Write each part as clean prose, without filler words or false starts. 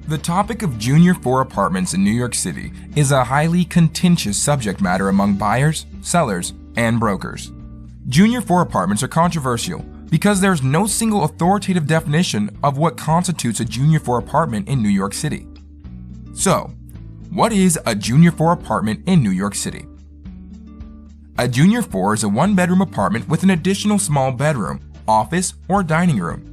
The topic of Junior 4 apartments in New York City is a highly contentious subject matter among buyers, sellers, and brokers. Junior 4 apartments are controversial because there is no single authoritative definition of what constitutes a Junior 4 apartment in New York City. So, what is a Junior 4 apartment in New York City? A Junior 4 is a one-bedroom apartment with an additional small bedroom, office, or dining room.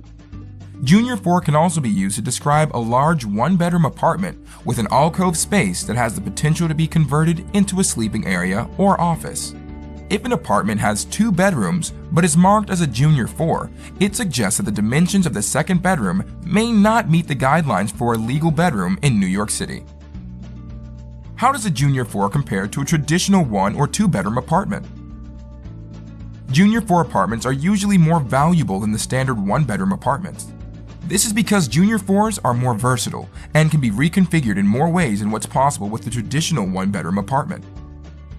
Junior 4 can also be used to describe a large one-bedroom apartment with an alcove space that has the potential to be converted into a sleeping area or office. If an apartment has 2 bedrooms but is marked as a Junior 4, it suggests that the dimensions of the second bedroom may not meet the guidelines for a legal bedroom in New York City. How does a Junior 4 compare to a traditional 1 or 2 bedroom apartment? Junior 4 apartments are usually more valuable than the standard 1-bedroom apartments. This is because Junior 4s are more versatile and can be reconfigured in more ways than what's possible with the traditional 1-bedroom apartment.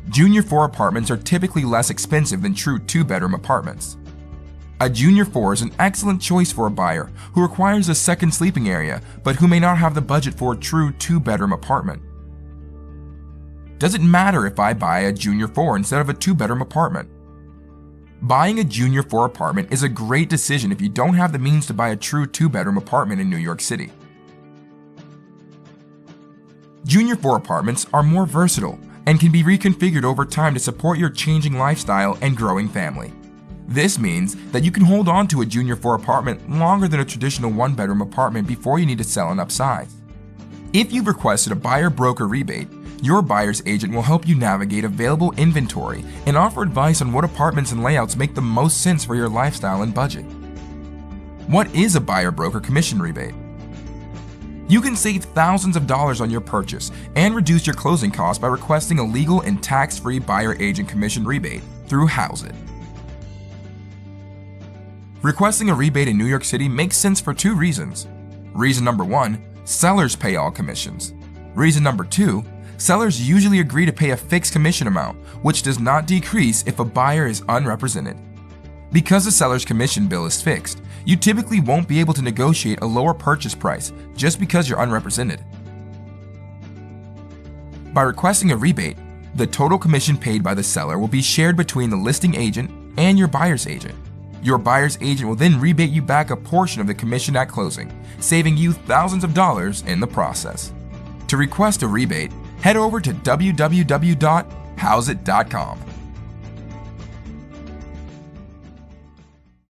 Junior 4 apartments are typically less expensive than true 2-bedroom apartments. A Junior 4 is an excellent choice for a buyer who requires a second sleeping area but who may not have the budget for a true 2-bedroom apartment. Does it matter if I buy a Junior 4 instead of a 2-bedroom apartment? Buying a Junior 4 apartment is a great decision if you don't have the means to buy a true 2-bedroom apartment in New York City. Junior 4 apartments are more versatile and can be reconfigured over time to support your changing lifestyle and growing family. This means that you can hold on to a Junior 4 apartment longer than a traditional 1-bedroom apartment before you need to sell and upsize. If you've requested a buyer-broker rebate, your buyer's agent will help you navigate available inventory and offer advice on what apartments and layouts make the most sense for your lifestyle and budget. What is a buyer-broker commission rebate? You can save thousands of dollars on your purchase and reduce your closing costs by requesting a legal and tax-free buyer-agent commission rebate through Hauseit. Requesting a rebate in New York City makes sense for 2 reasons. Reason number 1, sellers pay all commissions. Reason number 2, sellers usually agree to pay a fixed commission amount, which does not decrease if a buyer is unrepresented. Because the seller's commission bill is fixed, you typically won't be able to negotiate a lower purchase price just because you're unrepresented. By requesting a rebate, the total commission paid by the seller will be shared between the listing agent and your buyer's agent. Your buyer's agent will then rebate you back a portion of the commission at closing, saving you thousands of dollars in the process. To request a rebate, head over to www.hauseit.com.